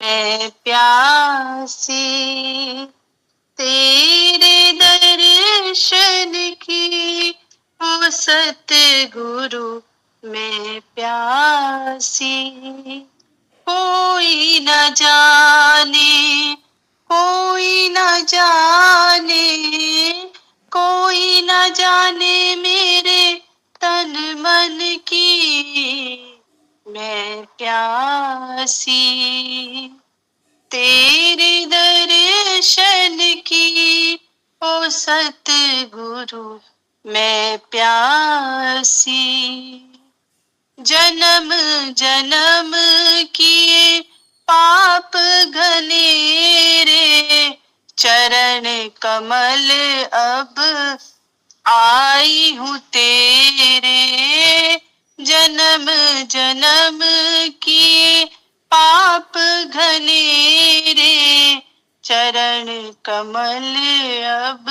मैं प्यासी तेरे दर्शन की, ओ सतगुरु मैं प्यासी। कोई न जाने, कोई न जाने, कोई न जाने मेरे तन मन की, मैं प्यासी तेरे दर्शन की, ओ सतगुरु मैं प्यासी। जन्म जन्म किए पाप घनेरे, चरण कमल अब आई हूँ तेरे। जन्म जन्म किए पाप घनेरे, चरण कमल अब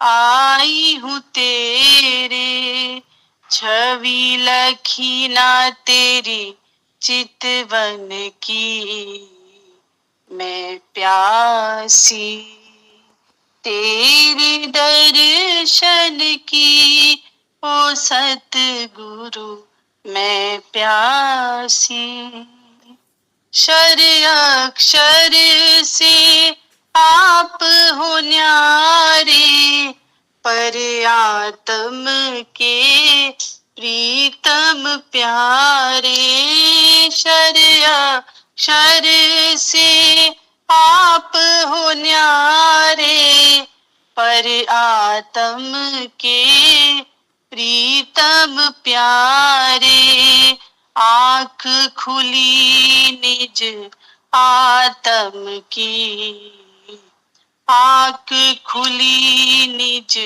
आई हूँ तेरे। छवि लखी ना तेरी चितवन की, मैं प्यासी तेरे दर्शन की, ओ सतगुरु मैं प्यासी। शर अक्षर से आप हो न्यारे, पर आत्म के प्रीतम प्यारे। शर अक्षर से आप हो न्यारे, पर आत्म के प्रीतम प्यारे। आँख खुली निज आत्म की, आँख खुली निज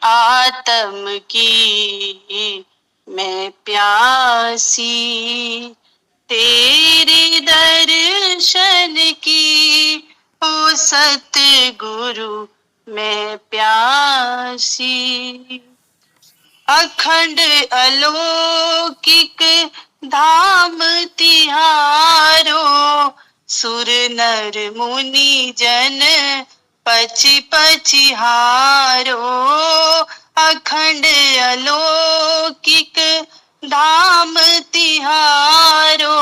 आत्म की, मैं प्यासी तेरे दर्शन की, ओ सतगुरु मैं प्यासी। अखंड अलौकिक धाम तिहारो, सुर नर मुनि जन पछि पछिहारो। अखंड अलौकिक धाम तिहारो,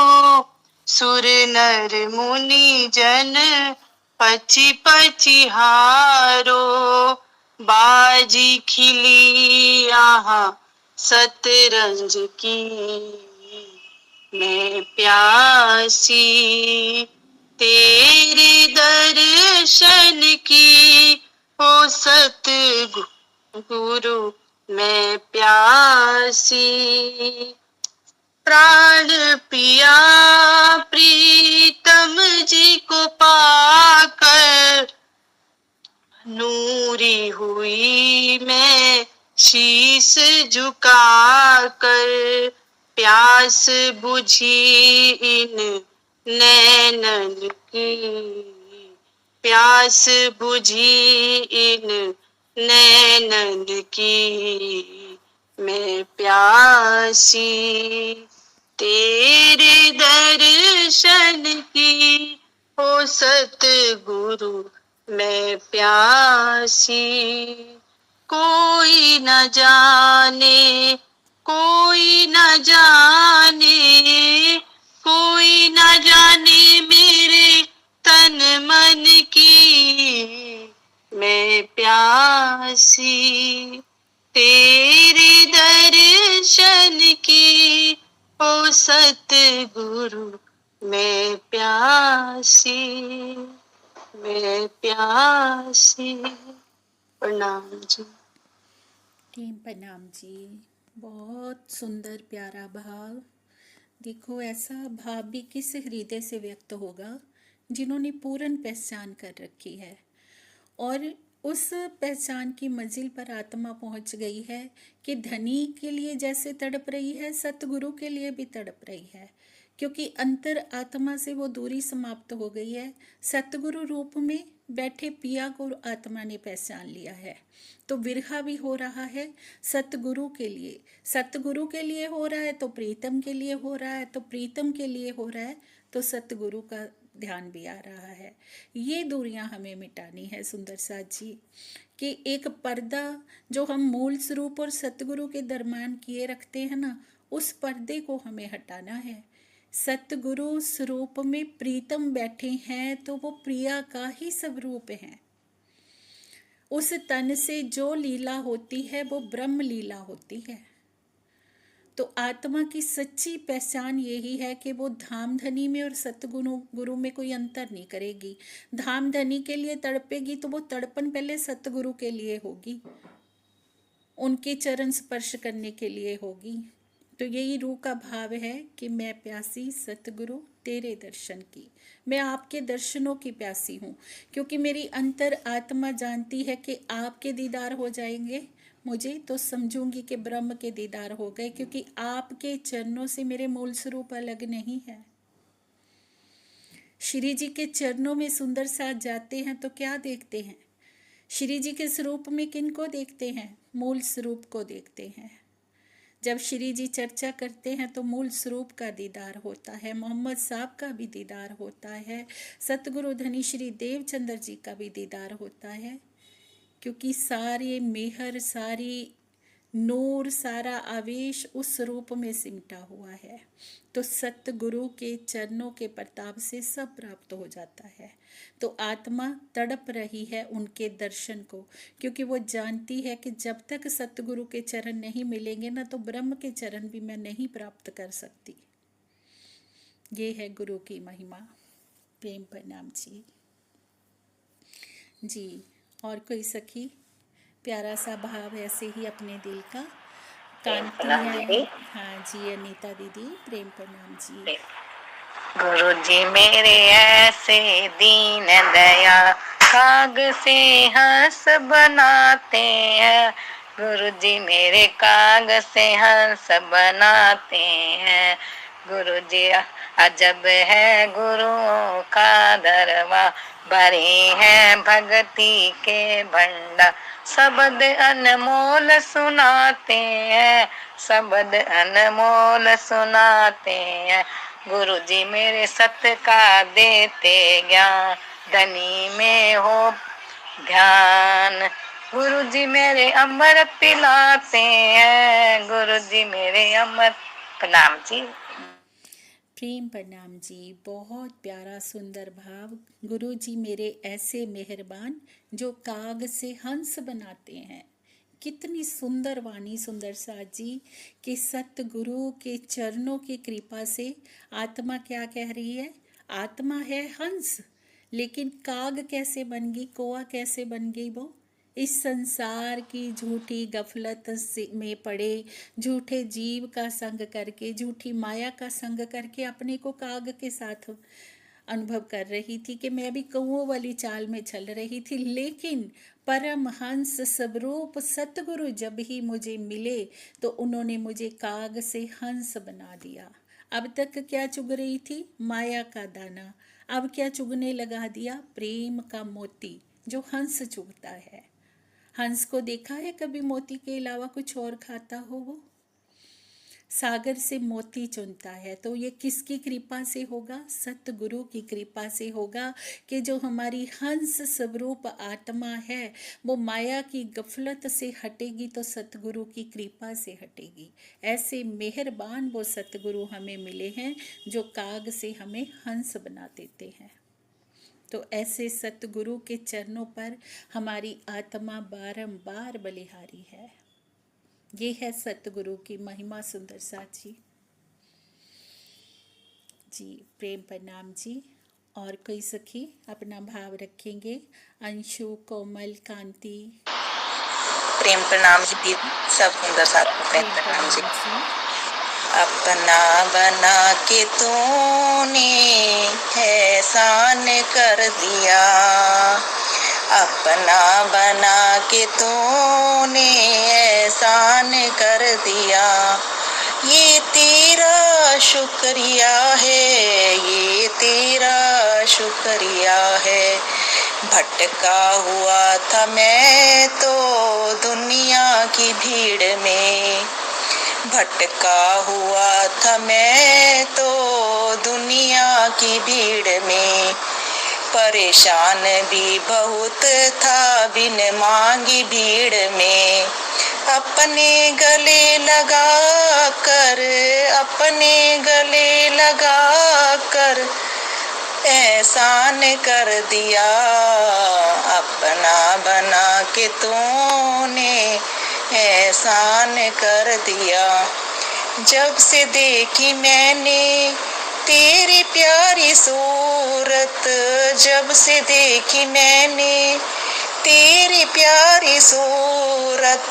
सुर नर मुनि जन पछि पछिहारो। बाजी खिली यहाँ सतरंज की, मैं प्यासी तेरे दर्शन की, ओ सतगुरु मैं प्यासी। प्राण पिया प्रीतम जी को पाकर, नूरी हुई मैं शीस झुकाकर। प्यास बुझी इन नैनन की, प्यास बुझी इन नैनन की, मैं प्यासी तेरे दर्शन की, ओ सतगुरु मैं प्यासी। कोई न जाने, कोई न जाने, कोई न जाने मेरे तन मन की, मैं प्यासी तेरे दर्शन की, ओ सतगुरु मैं प्यासी, मैं प्यासी। प्रणाम जी। टीम प्रणाम जी। बहुत सुंदर प्यारा भाव। देखो, ऐसा भाव भी किस हृदय से व्यक्त होगा जिन्होंने पूर्ण पहचान कर रखी है, और उस पहचान की मंजिल पर आत्मा पहुंच गई है कि धनी के लिए जैसे तड़प रही है, सतगुरु के लिए भी तड़प रही है, क्योंकि अंतर आत्मा से वो दूरी समाप्त हो गई है। सतगुरु रूप में बैठे पिया को आत्मा ने पहचान लिया है, तो विरहा भी हो रहा है सतगुरु के लिए। सतगुरु के लिए हो रहा है तो प्रीतम के लिए हो रहा है, तो प्रीतम के लिए हो रहा है तो सतगुरु का ध्यान भी आ रहा है। ये दूरियां हमें मिटानी है सुंदर साथ जी, कि एक पर्दा जो हम मूल स्वरूप और सतगुरु के दरम्यान किए रखते हैं ना, उस पर्दे को हमें हटाना है। सतगुरु स्वरूप में प्रीतम बैठे हैं तो वो प्रिया का ही स्वरूप है। उस तन से जो लीला होती है वो ब्रह्म लीला होती है। तो आत्मा की सच्ची पहचान यही है कि वो धाम धनी में और सतगुरु गुरु में कोई अंतर नहीं करेगी। धाम धनी के लिए तड़पेगी तो वो तड़पन पहले सतगुरु के लिए होगी, उनके चरण स्पर्श करने के लिए होगी। तो यही रूह का भाव है कि मैं प्यासी सतगुरु तेरे दर्शन की, मैं आपके दर्शनों की प्यासी हूँ, क्योंकि मेरी अंतर आत्मा जानती है कि आपके दीदार हो जाएंगे मुझे तो समझूंगी कि ब्रह्म के दीदार हो गए, क्योंकि आपके चरणों से मेरे मूल स्वरूप अलग नहीं है। श्री जी के चरणों में सुंदर साथ जाते हैं तो क्या देखते हैं? श्री जी के स्वरूप में किन को देखते हैं? मूल स्वरूप को देखते हैं। जब श्री जी चर्चा करते हैं तो मूल स्वरूप का दीदार होता है, मोहम्मद साहब का भी दीदार होता है, सतगुरु धनी श्री देवचंद्र जी का भी दीदार होता है, क्योंकि सारे मेहर, सारी नूर, सारा आवेश उस स्वरूप में सिमटा हुआ है। तो सतगुरु के चरणों के प्रताप से सब प्राप्त हो जाता है। तो आत्मा तड़प रही है उनके दर्शन को, क्योंकि वो जानती है कि जब तक सतगुरु के चरण नहीं मिलेंगे ना, तो ब्रह्म के चरण भी मैं नहीं प्राप्त कर सकती। ये है गुरु की महिमा। प्रेम प्रणाम जी। जी, और कोई सखी प्यारा सा भाव ऐसे ही अपने दिल का कांति है। हाँ जी अनीता दीदी, प्रेम प्रणाम जी। गुरु जी मेरे ऐसे दीन दया काग से हंस बनाते हैं, गुरु जी मेरे काग से हंस बनाते हैं। गुरु जी अजब है गुरुओं का दरबार, भरे हैं भक्ति के भंडार, शब्द अनमोल सुनाते हैं, शब्द अनमोल सुनाते हैं। गुरु जी मेरे सत का देते ज्ञान, धनी में हो ध्यान, गुरु जी मेरे अमृत पिलाते हैं, गुरु जी मेरे अमृत। प्रणाम जी। प्रेम प्रणाम जी। बहुत प्यारा सुंदर भाव। गुरु जी मेरे ऐसे मेहरबान जो काग से हंस बनाते हैं। कितनी सुंदर वाणी सुंदर साथ जी कि सतगुरु के चरणों की कृपा से आत्मा क्या कह रही है? आत्मा है हंस, लेकिन काग कैसे बन गई, कौवा कैसे बन गई? वो इस संसार की झूठी गफलत में पड़े, झूठे जीव का संग करके, झूठी माया का संग करके अपने को काग के साथ अनुभव कर रही थी कि मैं भी कौओं वाली चाल में चल रही थी। लेकिन परमहंस स्वरूप सतगुरु जब ही मुझे मिले तो उन्होंने मुझे काग से हंस बना दिया। अब तक क्या चुग रही थी? माया का दाना। अब क्या चुगने लगा दिया? प्रेम का मोती जो हंस चुगता है। हंस को देखा है कभी मोती के अलावा कुछ और खाता हो? वो सागर से मोती चुनता है। तो ये किसकी कृपा से होगा? सतगुरु की कृपा से होगा कि जो हमारी हंस स्वरूप आत्मा है वो माया की गफलत से हटेगी तो सतगुरु की कृपा से हटेगी। ऐसे मेहरबान वो सतगुरु हमें मिले हैं जो काग से हमें हंस बना देते हैं। तो ऐसे सतगुरु के चरणों पर हमारी आत्मा बारंबार बलिहारी है। ये है सतगुरु की महिमा सुंदर साथ जी। जी प्रेम प्रणाम जी। और कोई सखी अपना भाव रखेंगे? अंशु, कोमल, कांति। प्रेम प्रणाम जी दीदी, सब सुंदर साथ को प्रेम प्रणाम जी। अपना बना के तूने एहसान कर दिया, अपना बना के तूने एहसान कर दिया, ये तेरा शुक्रिया है, ये तेरा शुक्रिया है। भटका हुआ था मैं तो दुनिया की भीड़ में, भटका हुआ था मैं तो दुनिया की भीड़ में, परेशान भी बहुत था बिन मांगी भीड़ में। अपने गले लगा कर, अपने गले लगा कर एहसान कर दिया, अपना बना के तूने एहसान कर दिया। जब से देखी मैंने तेरी प्यारी सूरत, जब से देखी मैंने तेरी प्यारी सूरत,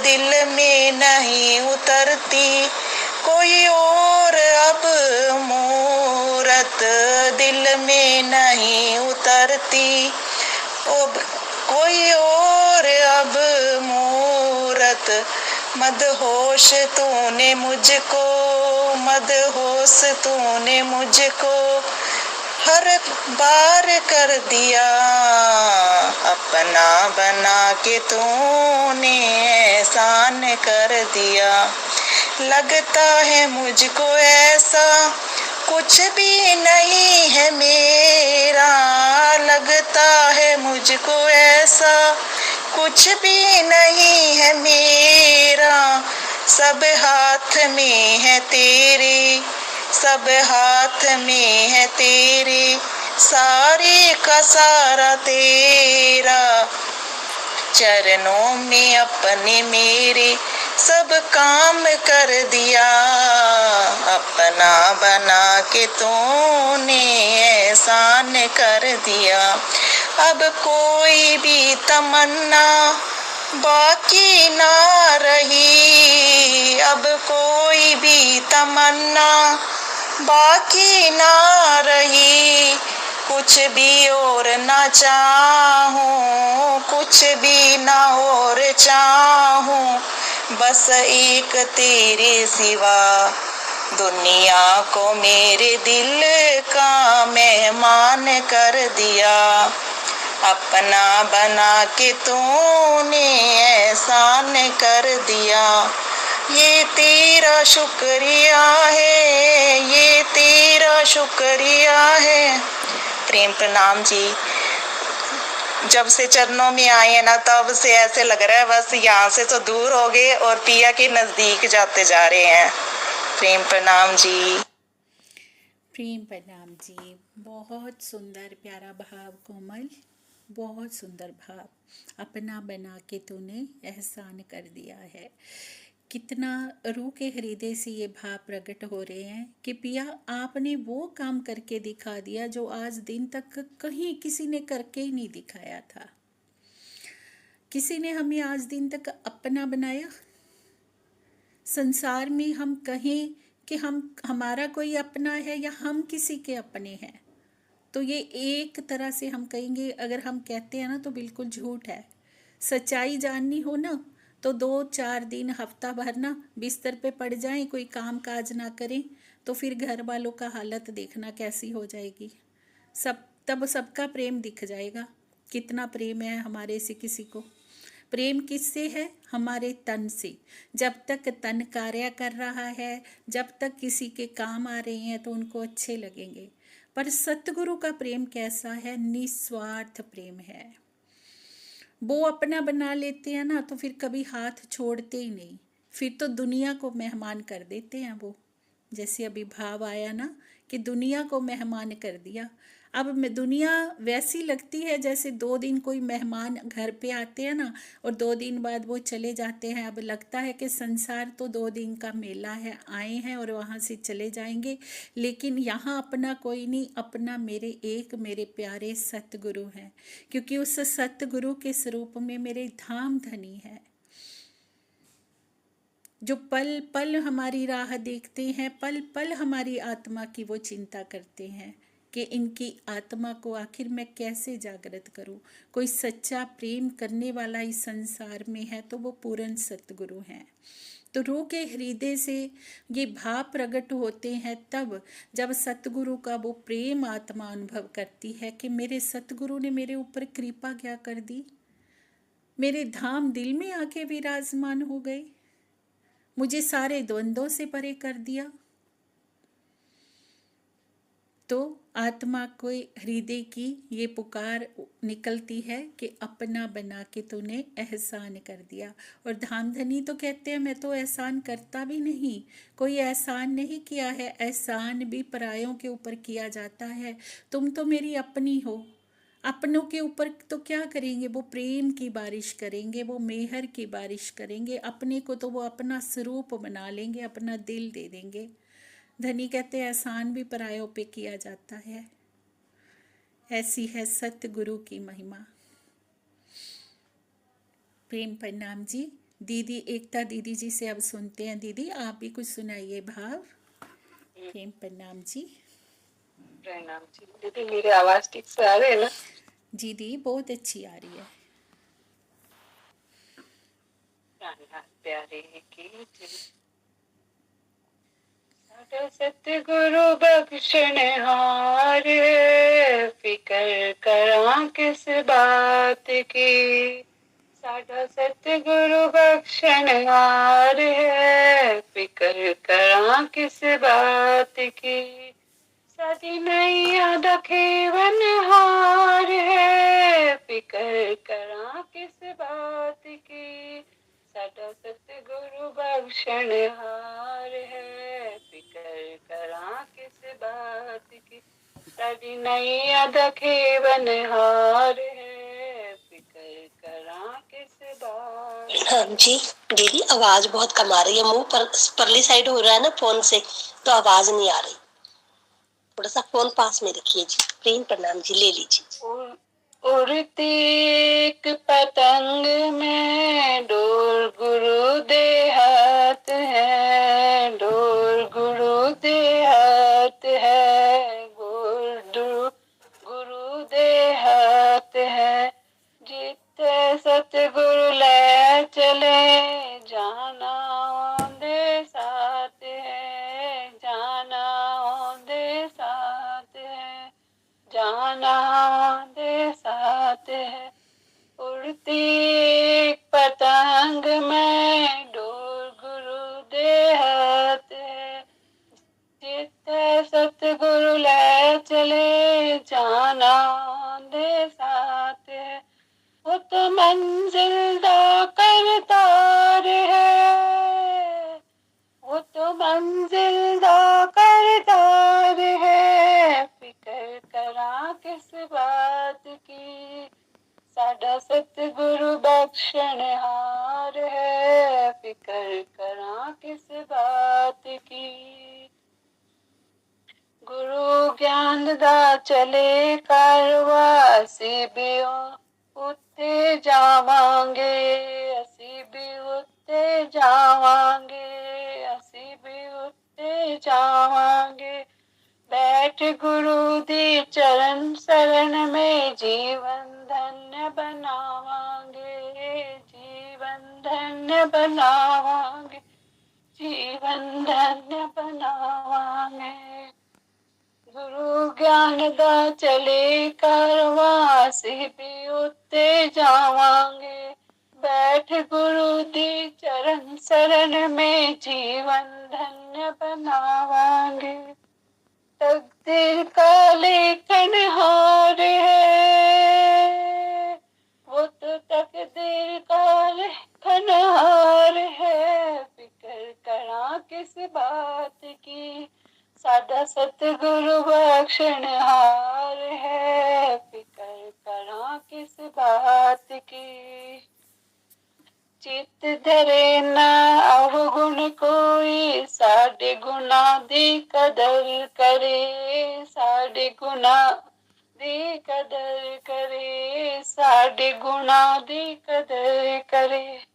दिल में नहीं उतरती कोई और अब मूरत, दिल में नहीं उतरती अब कोई और अब मूरत। मदहोश तूने मुझको, मदहोश तूने मुझको हर बार कर दिया, अपना बना के तूने एहसान कर दिया। लगता है मुझको ऐसा कुछ भी नहीं है मेरा, लगता है मुझको ऐसा कुछ भी नहीं है मेरा। सब हाथ में है तेरे, सब हाथ में है तेरे, सारे का सारा तेरा। चरणों में अपने मेरे सब काम कर दिया, अपना बना के तूने एहसान कर दिया। अब कोई भी तमन्ना बाकी ना रही, अब कोई भी तमन्ना बाकी ना रही। कुछ भी और ना चाहूं, कुछ भी ना और चाहूं, बस एक तेरे सिवा। दुनिया को मेरे दिल का मेहमान कर दिया, अपना बना के तूने एहसान कर दिया। ये तेरा शुक्रिया है, ये तेरा शुक्रिया है। प्रेम प्रणाम जी। जब से चरणों में आए हैं ना, तब से ऐसे लग रहा है बस यहाँ से तो दूर हो गए और पिया के नजदीक जाते जा रहे हैं। प्रेम प्रणाम जी। प्रेम प्रणाम जी। बहुत सुंदर प्यारा भाव कोमल, बहुत सुंदर भाव। अपना बना के तूने एहसान कर दिया है। कितना रूह के हृदय से ये भाव प्रकट हो रहे हैं कि पिया आपने वो काम करके दिखा दिया जो आज दिन तक कहीं किसी ने करके ही नहीं दिखाया था। किसी ने हमें आज दिन तक अपना बनाया। संसार में हम कहें कि हमारा कोई अपना है या हम किसी के अपने हैं, तो ये एक तरह से हम कहेंगे, अगर हम कहते हैं ना तो बिल्कुल झूठ है। सच्चाई जाननी हो ना तो 2-4 दिन हफ्ता भर ना बिस्तर पे पड़ जाएं, कोई काम काज ना करें, तो फिर घर वालों का हालत देखना कैसी हो जाएगी। तब सबका प्रेम दिख जाएगा, कितना प्रेम है हमारे से किसी को। प्रेम किससे है? हमारे तन से। जब तक तन कार्य कर रहा है, जब तक किसी के काम आ रहे हैं तो उनको अच्छे लगेंगे। पर सतगुरु का प्रेम कैसा है? निस्वार्थ प्रेम है। वो अपना बना लेते हैं ना तो फिर कभी हाथ छोड़ते ही नहीं, फिर तो दुनिया को मेहमान कर देते हैं वो। जैसे अभी भाव आया ना कि दुनिया को मेहमान कर दिया। अब दुनिया वैसी लगती है जैसे 2 दिन कोई मेहमान घर पे आते हैं ना और 2 दिन बाद वो चले जाते हैं। अब लगता है कि संसार तो 2 दिन का मेला है, आए हैं और वहाँ से चले जाएंगे। लेकिन यहाँ अपना कोई नहीं, अपना मेरे प्यारे सतगुरु हैं, क्योंकि उस सतगुरु के स्वरूप में मेरे धाम धनी है, जो पल पल हमारी राह देखते हैं, पल पल हमारी आत्मा की वो चिंता करते हैं कि इनकी आत्मा को आखिर मैं कैसे जागृत करूं। कोई सच्चा प्रेम करने वाला इस संसार में है तो वो पूर्ण सतगुरु हैं। तो रूह के हृदय से ये भाव प्रकट होते हैं तब जब सतगुरु का वो प्रेम आत्मा अनुभव करती है कि मेरे सतगुरु ने मेरे ऊपर कृपा क्या कर दी, मेरे धाम दिल में आके विराजमान हो गए। मुझे सारे द्वंद्वों से परे कर दिया। तो आत्मा को हृदय की ये पुकार निकलती है कि अपना बना के तूने एहसान कर दिया। और धामधनी तो कहते हैं मैं तो एहसान करता भी नहीं, कोई एहसान नहीं किया है, एहसान भी परायों के ऊपर किया जाता है। तुम तो मेरी अपनी हो, अपनों के ऊपर तो क्या करेंगे, वो प्रेम की बारिश करेंगे, वो मेहर की बारिश करेंगे, अपने को तो वो अपना स्वरूप बना लेंगे, अपना दिल दे देंगे। धनी कहते हैं एहसान भी परायों पे किया जाता है। ऐसी है सतगुरु की महिमा। प्रेम प्रणाम जी। दीदी एकता दीदी जी से अब सुनते हैं। दीदी आप भी कुछ सुनाइए भाव। प्रेम प्रणाम जी। प्रणाम जी। दीदी मेरी आवाज ठीक से आ रही है ना? जी दी बहुत अच्छी आ रही है। प्यारे की साडा सतगुरु बख्शण हार, फिकर करा किस बात की। साडा सतगुरु बख्शण हार है, फिकर करा किस बात की। साडी नैया दा खेवन हार है, फिकर करा किस बात की। साडा सतगुरु बख्शण हार है, फिकर करा किस बात की। साडी नैया दा खेवन हार है, फिकर करा किस बात। हाँ जी दीदी आवाज बहुत कम आ रही है, मुंह पर परली साइड हो रहा है ना फोन से, तो आवाज नहीं आ रही। थोड़ा सा फोन पास में रखिए जी। प्रेम प्रणाम जी, ले लीजिए। उड़ती एक पतंग में डोर गुरु दे हाथ है, डोर गुरु दे हाथ है, गुरु दे हाथ है। जिथे सतगुरु ले चले, जाना दे साथ है, जाना दे साथ है, जाना दे साथ है। उड़ती एक पतंग में डोर गुरु दे हाथ है। जिथे सतगुरु ले चले, जाना दे साथ है। वो तो मंजिल दा करतार है, वो तो मंजिल दा करतार है, फिकर करा किस बात की। साडा सतगुरु बख्शण हार है, फिकर करा किस बात की। गुरु ज्ञान दा चले कारवा, असी भी उत्ते जावांगे, असी भी उत्ते जावांगे, असी भी उत्ते जावांगे। बैठ गुरु दी चरण शरण में, जीवन धन्य बनावांगे, जीवन धन्य बनावांगे, जीवन धन्य बनावांगे। गुरु ज्ञान दा चले कारवां, असीं भी उत्ते जावांगे। बैठ गुरु दी चरण शरण में, जीवन धन्य बनावांगे। तकदीर का लेखन हार है, वो तो तकदीर का लेखन हार है, फिकर करा किस बात की। साडा सतगुरु बख्शण हार है, फिकर करा किस बात की। चित धरे ना अवगुण कोई, साडे गुना दी कदर करे, साडे गुना दी कदर करे, साडे गुना दी कदर करे।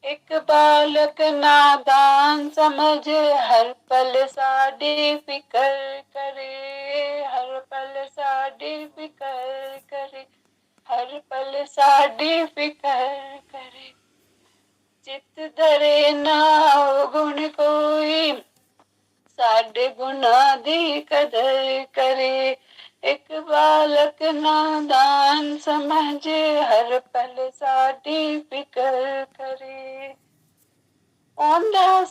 एक बालक नादान समझ, हर पल साडी फिकर करे, हर पल साडी फिकर करे, हर पल साडी फिकर करे। चित धरे ना गुण कोई, साडे गुना दी कदर करे। एक बालक नादान समझ, हर पल साडी फिकर करे। आंदा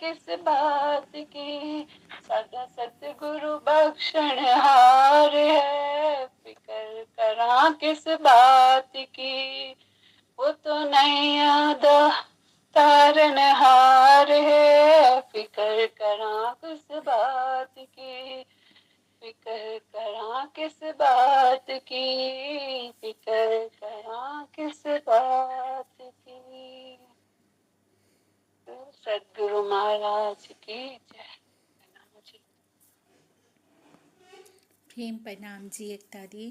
किस बात की, साडा सतगुरु बख्शण हार है, फिकर करा किस बात की, वो तो नैया दा तारन हार है, फिकर करा किस बात की, फिकर करा किस बात की, फिकर करा किस बात की। सदगुरु महाराज की जय। जी। प्रेम प्रणाम जी एकता दी।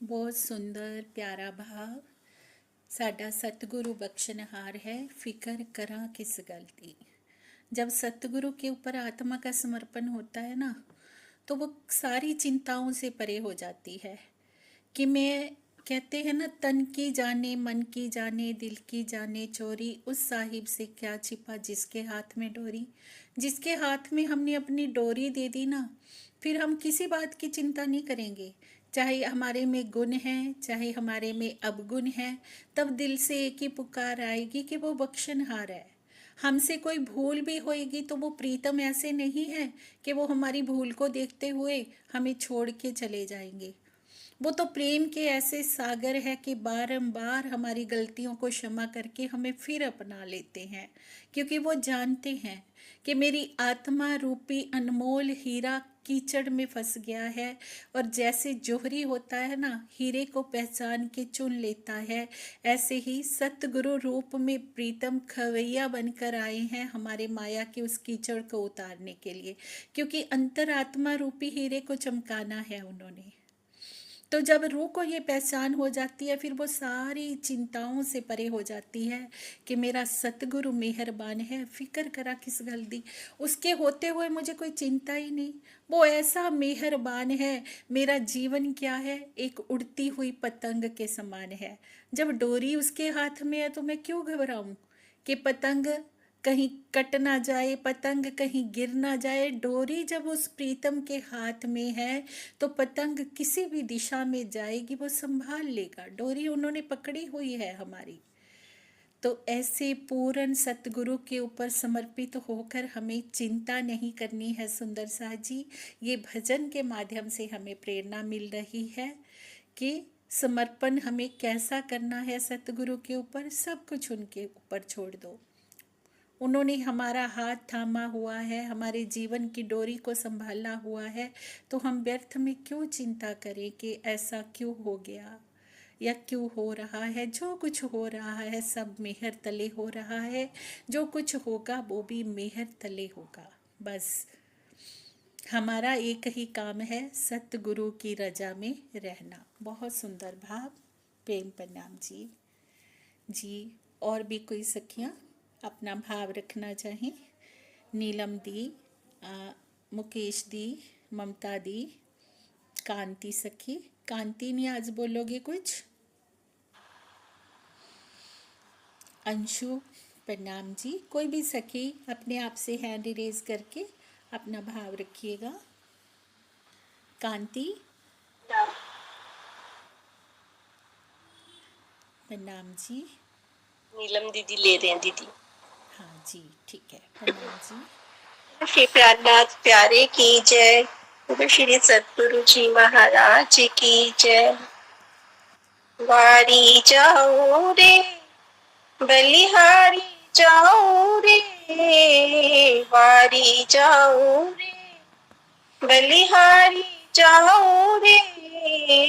बहुत सुंदर प्यारा भाव। साडा सतगुरु बख्शनहार है, फिकर करा किस गलती। जब सतगुरु के ऊपर आत्मा का समर्पण होता है ना, तो वो सारी चिंताओं से परे हो जाती है। कि मैं कहते हैं ना, तन की जाने मन की जाने दिल की जाने चोरी, उस साहिब से क्या छिपा जिसके हाथ में डोरी। जिसके हाथ में हमने अपनी डोरी दे दी ना, फिर हम किसी बात की चिंता नहीं करेंगे। चाहे हमारे में गुण है, चाहे हमारे में अवगुण है, तब दिल से एक ही पुकार आएगी कि वो बख्शनहार है। हमसे कोई भूल भी होएगी तो वो प्रीतम ऐसे नहीं है कि वो हमारी भूल को देखते हुए हमें छोड़ के चले जाएंगे। वो तो प्रेम के ऐसे सागर है कि बारंबार हमारी गलतियों को क्षमा करके हमें फिर अपना लेते हैं, क्योंकि वो जानते हैं कि मेरी आत्मा रूपी अनमोल हीरा कीचड़ में फंस गया है। और जैसे जोहरी होता है ना, हीरे को पहचान के चुन लेता है, ऐसे ही सतगुरु रूप में प्रीतम खवैया बनकर आए हैं हमारे माया के उस कीचड़ को उतारने के लिए, क्योंकि अंतरात्मा रूपी हीरे को चमकाना है उन्होंने। तो जब रूह को ये पहचान हो जाती है, फिर वो सारी चिंताओं से परे हो जाती है कि मेरा सतगुरु मेहरबान है, फिक्र करा किस गलती। उसके होते हुए मुझे कोई चिंता ही नहीं। वो ऐसा मेहरबान है। मेरा जीवन क्या है, एक उड़ती हुई पतंग के समान है। जब डोरी उसके हाथ में है तो मैं क्यों घबराऊं कि पतंग कहीं कट ना जाए, पतंग कहीं गिर ना जाए। डोरी जब उस प्रीतम के हाथ में है तो पतंग किसी भी दिशा में जाएगी, वो संभाल लेगा। डोरी उन्होंने पकड़ी हुई है हमारी। तो ऐसे पूर्ण सतगुरु के ऊपर समर्पित होकर हमें चिंता नहीं करनी है। सुंदर सा जी, ये भजन के माध्यम से हमें प्रेरणा मिल रही है कि समर्पण हमें कैसा करना है सतगुरु के ऊपर। सब कुछ उनके ऊपर छोड़ दो। उन्होंने हमारा हाथ थामा हुआ है, हमारे जीवन की डोरी को संभाला हुआ है, तो हम व्यर्थ में क्यों चिंता करें कि ऐसा क्यों हो गया या क्यों हो रहा है। जो कुछ हो रहा है सब मेहर तले हो रहा है। जो कुछ होगा वो भी मेहर तले होगा। बस हमारा एक ही काम है, सतगुरु की रजा में रहना। बहुत सुंदर भाव। प्रेम प्रणाम जी। जी और भी कोई सखियाँ अपना भाव रखना चाहें? नीलम दी, मुकेश दी, ममता दी, कांति सखी। कांति ने आज बोलोगे कुछ? अंशु प्रणाम जी। कोई भी सखी अपने आप से हैंड रेज करके अपना भाव रखिएगा। कांति प्रणाम जी। नीलम दीदी ले रहे हैं दीदी। हाँ जी ठीक है, प्रणाम जी। श्री प्राणनाथ प्यारे की जय। श्री सतगुरु जी महाराज की जय। वारी जाओ रे बलिहारी जाओ रे, वारी जाओ रे बलिहारी जाओ रे,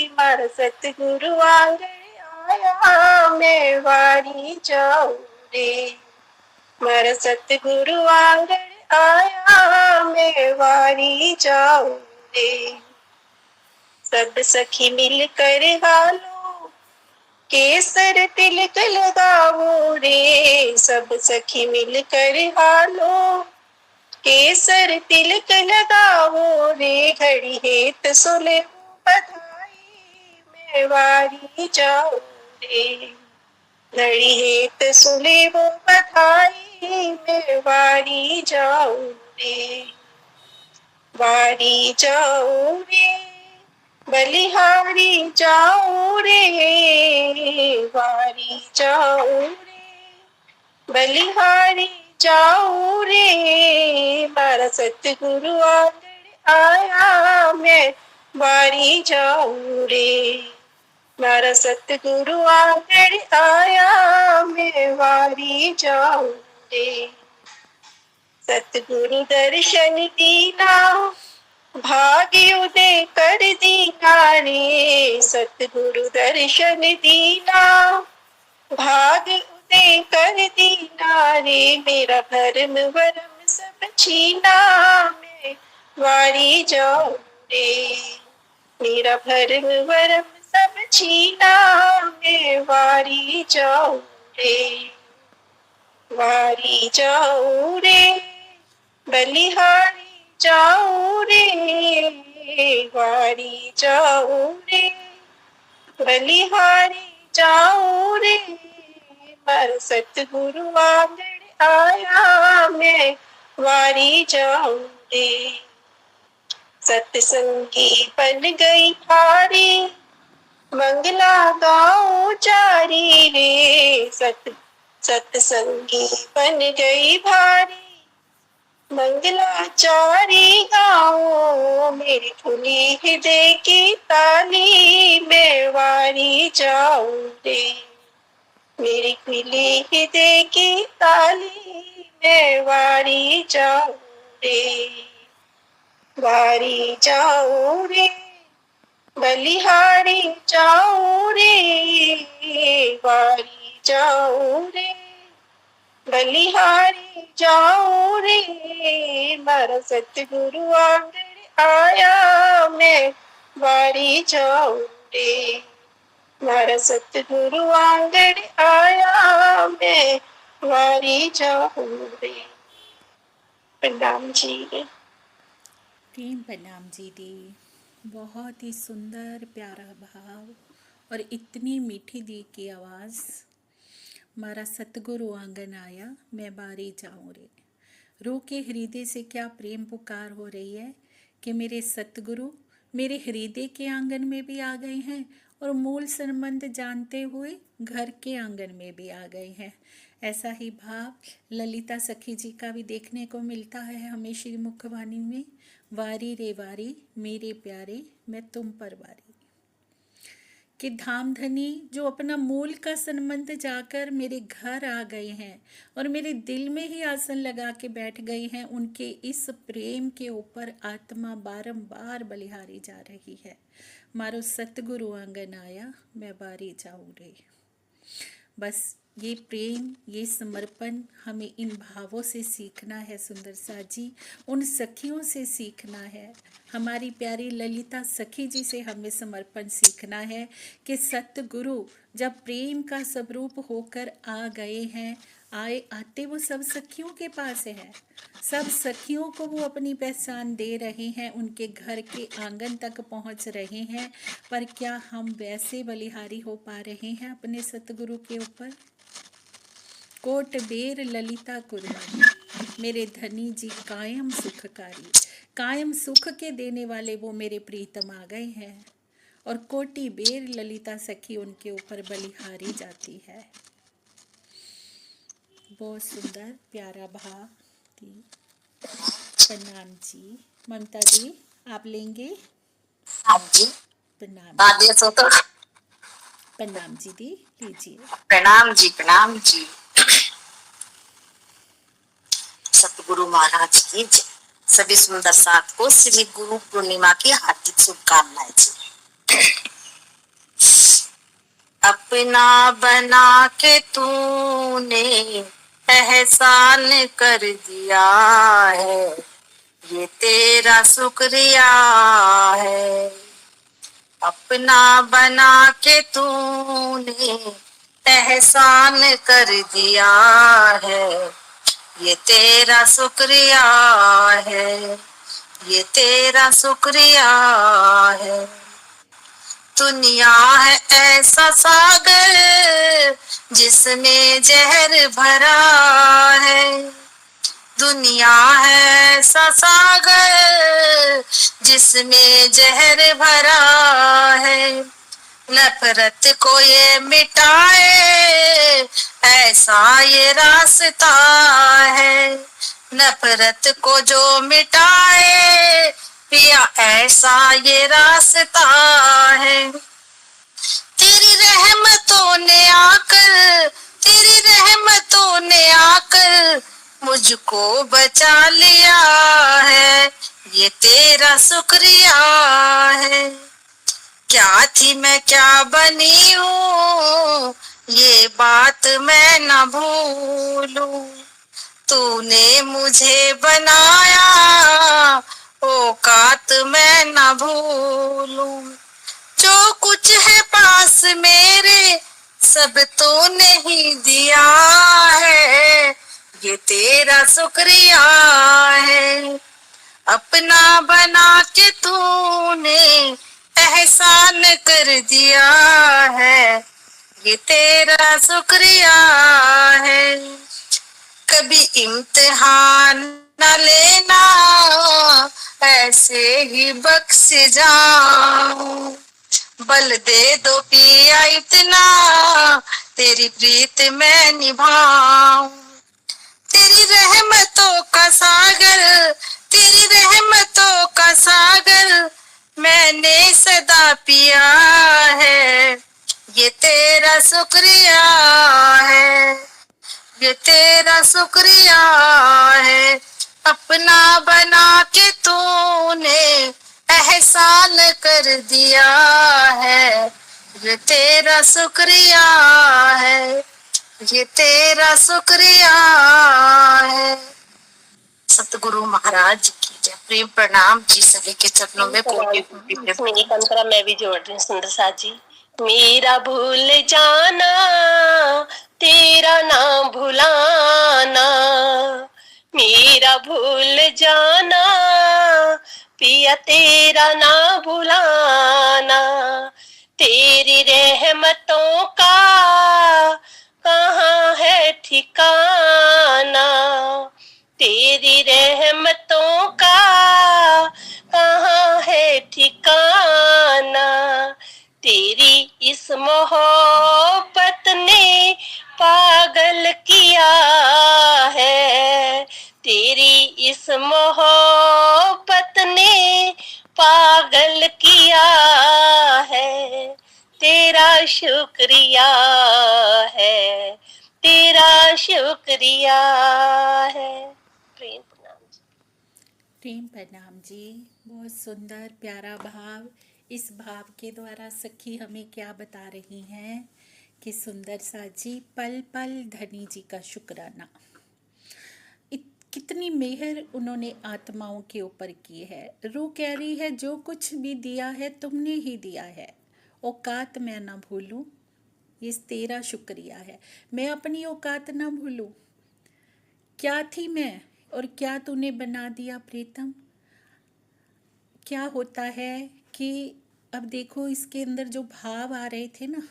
मारा सतगुरु आंगण आया, मैं वारी जाऊं रे। मारा सतगुरु आंगण आया, मैं वारी जाऊं रे। सब सखी मिल कर हालो केसर तिलक लगाओ रे। सब सखी मिल कर हालो केसर तिलक लगाओ रे। घड़ी हेत सुले बधाई, मैं वारी जाऊं रे। घड़ी हेत सुले वो बधाई, मैं वारी जाऊं रे। वारी जाऊं रे बलिहारी जाऊं रे, वारी जाऊं रे बलिहारी जाऊं रे, मारा सतगुरु आंगण आया, मैं वारी जाऊं रे, मारा सतगुरु आंगण आया, मैं वारी जाऊं रे। सतगुरु दर्शन दीना, भाग्य उदय कर दीना रे, सतगुरु दर्शन दीना, भाग्य उदय कर दीना रे, मेरा भरम वरम सब छीना, मैं वारी जाऊं रे, मेरा भरम वरम सब छीना, मैं वारी जाऊं रे, वारी जाऊं रे, बलिहारी जाऊं रे, वारी जाऊं रे, बलिहारी जाऊं रे, पर सतगुरु आंगण आया, मैं वारी जाऊं रे। सत्संगी बन गई भारी, मंगला गाऊं चारी रे, सत्संगी बन गई भारी, मंगलाचारी गाओ, मेरी खुली हृदय की ताली, मैं वारी जाऊं रे, मेरी खुली हृदय की ताली, मैं वारी जाऊं रे, वारी जाऊं रे, बलिहारी जाऊं रे, वारी जाऊं रे, बलिहारी जाऊं रे, मारा सतगुरु आंगण आया, मैं वारी जाऊं रे, मारा सतगुरु आंगण आया, मैं वारी जाऊं रे। प्रणाम जी। प्रेम प्रणाम जी दी। बहुत ही सुंदर प्यारा भाव और इतनी मीठी दी की आवाज़। मारा सतगुरु आंगन आया, मैं बारी जाऊं रे। रो के हृदय से क्या प्रेम पुकार हो रही है कि मेरे सतगुरु मेरे हृदय के आंगन में भी आ गए हैं और मूल संबंध जानते हुए घर के आंगन में भी आ गए हैं। ऐसा ही भाव ललिता सखी जी का भी देखने को मिलता है हमें श्री मुखवाणी में। वारी रे वारी मेरे प्यारे, मैं तुम पर वारी। कि धामधनी जो अपना मूल का संबंध जाकर मेरे घर आ गए हैं और मेरे दिल में ही आसन लगा के बैठ गए हैं, उनके इस प्रेम के ऊपर आत्मा बारंबार बलिहारी जा रही है। मारो सतगुरु आंगन आया, मैं बारी जाऊं रे। बस ये प्रेम, ये समर्पण हमें इन भावों से सीखना है। सुंदर सा जी उन सखियों से सीखना है। हमारी प्यारी ललिता सखी जी से हमें समर्पण सीखना है कि सतगुरु जब प्रेम का स्वरूप होकर आ गए हैं, आते वो सब सखियों के पास है। सब सखियों को वो अपनी पहचान दे रहे हैं, उनके घर के आंगन तक पहुंच रहे हैं। पर क्या हम वैसे बलिहारी हो पा रहे हैं अपने सतगुरु के ऊपर? कोट बेर ललिता कुर्बानी, मेरे धनी जी कायम सुखकारी। कायम सुख के देने वाले वो मेरे प्रीतम आ गए हैं और कोटि बेर ललिता सखी उनके ऊपर बलिहारी जाती है। बहुत सुंदर प्यारा भाव दी। प्रणाम जी। ममता जी आप लेंगे? हाँ जी। प्रणाम। आदेश हो तो प्रणाम जी दी, लीजिए। प्रणाम जी, प्रणाम जी। सतगुरु महाराज की जय। सभी सुंदर साथ को श्री गुरु पूर्णिमा की हार्दिक शुभकामनाएं जी। अपना बना के तूने एहसान कर दिया है, ये तेरा शुक्रिया है। अपना बना के तूने एहसान कर दिया है, ये तेरा शुक्रिया है, ये तेरा शुक्रिया है। दुनिया है ऐसा सागर जिसमें जहर भरा है, दुनिया है ऐसा सागर जिसमें जहर भरा है। नफरत को ये मिटाए ऐसा ये रास्ता है। नफरत को जो मिटाए पिया ऐसा ये रास्ता है। तेरी रहमतों ने आकर, तेरी रहमतों ने आकर मुझको बचा लिया है, ये तेरा शुक्रिया है। क्या थी मैं क्या बनी हूँ ये बात मैं न भूलूं। तूने मुझे बनाया औकात मैं न भूलूं। जो कुछ है पास मेरे सब तूने ही दिया है, ये तेरा शुक्रिया है। अपना बना के तूने एहसान कर दिया है, ये तेरा शुक्रिया है। कभी इम्तिहान न लेना ऐसे ही बख्श जाऊं। बल दे दो पिया इतना तेरी प्रीत मैं निभाऊं। तेरी रहमतों का सागर, तेरी रहमतों का सागर मैंने सदा पिया है, ये तेरा शुक्रिया है, ये तेरा शुक्रिया है। अपना बना के तूने एहसान कर दिया है, ये तेरा शुक्रिया है, ये तेरा शुक्रिया है। सतगुरु महाराज की जय। प्रेम प्रणाम जी सभी के चरणों में कोटि कोटि प्रेम। मेरी कंतरा मैं भी जोड़ रही हूँ सुंदर सा जी। मेरा भूल जाना तेरा ना भुलाना, मेरा भूल जाना पिया तेरा ना भुलाना। तेरी रहमतों का कहाँ है ठिकाना, तेरी रहमतों का कहाँ है ठिकाना। तेरी इस मोहब्बत ने पागल किया है, तेरी इस मोहब्बत ने पागल किया है। तेरा शुक्रिया है, तेरा शुक्रिया है। प्रेम प्रणाम जी। प्रेम प्रणाम जी। बहुत सुंदर प्यारा भाव। इस भाव के द्वारा सखी हमें क्या बता रही हैं कि सुंदर सा जी, पल पल धनी जी का शुक्राना। कितनी मेहर उन्होंने आत्माओं के ऊपर की है। रूह कह रही है जो कुछ भी दिया है तुमने ही दिया है, औकात मैं ना भूलूं, ये तेरा शुक्रिया है। मैं अपनी औकात ना भूलूं, क्या थी मैं और क्या तूने बना दिया प्रीतम। क्या होता है कि अब देखो इसके अंदर जो भाव आ रहे थे ना,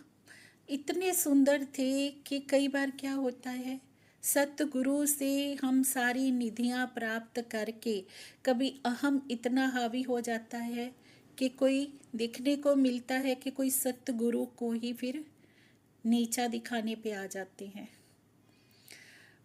इतने सुंदर थे कि कई बार क्या होता है, सतगुरु से हम सारी निधियां प्राप्त करके कभी अहम इतना हावी हो जाता है कि कोई देखने को मिलता है कि कोई सतगुरु को ही फिर नीचा दिखाने पे आ जाते हैं।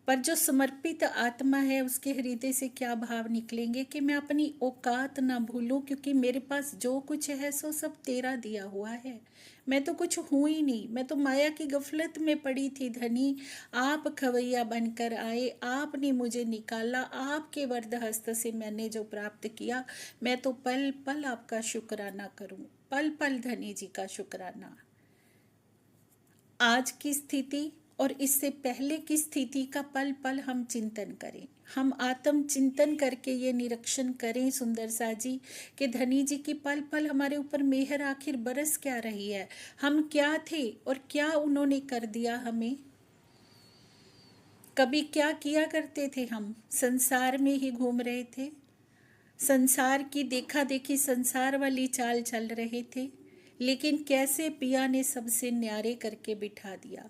पर जो समर्पित आत्मा है उसके हृदय से क्या भाव निकलेंगे कि मैं अपनी औकात ना भूलूं, क्योंकि मेरे पास जो कुछ है सो सब तेरा दिया हुआ है। मैं तो कुछ हूँ ही नहीं, मैं तो माया की गफलत में पड़ी थी धनी। आप खवैया बनकर आए, आपने मुझे निकाला, आपके वरद हस्त से मैंने जो प्राप्त किया, मैं तो पल पल आपका शुक्राना करूं, पल पल धनी जी का शुक्राना। आज की स्थिति और इससे पहले की स्थिति का पल पल हम चिंतन करें, हम आत्म चिंतन करके ये निरीक्षण करें सुंदर सा जी कि धनी जी की पल पल हमारे ऊपर मेहर आखिर बरस क्या रही है। हम क्या थे और क्या उन्होंने कर दिया हमें। कभी क्या किया करते थे, हम संसार में ही घूम रहे थे, संसार की देखा देखी संसार वाली चाल चल रहे थे, लेकिन कैसे पिया ने सबसे न्यारे करके बिठा दिया।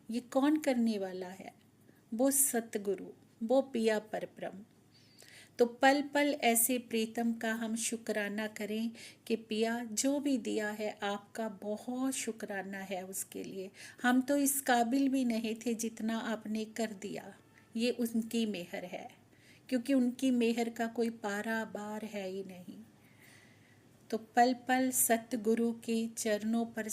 ये कौन करने वाला है, वो सतगुरु, वो पिया परब्रह्म। तो पल पल ऐसे प्रीतम का हम शुक्राना करें कि पिया जो भी दिया है आपका बहुत शुक्राना है उसके लिए। हम तो इस काबिल भी नहीं थे जितना आपने कर दिया, ये उनकी मेहर है, क्योंकि उनकी मेहर का कोई पारा बार है ही नहीं। तो पल पल सतगुरु के चरणों पर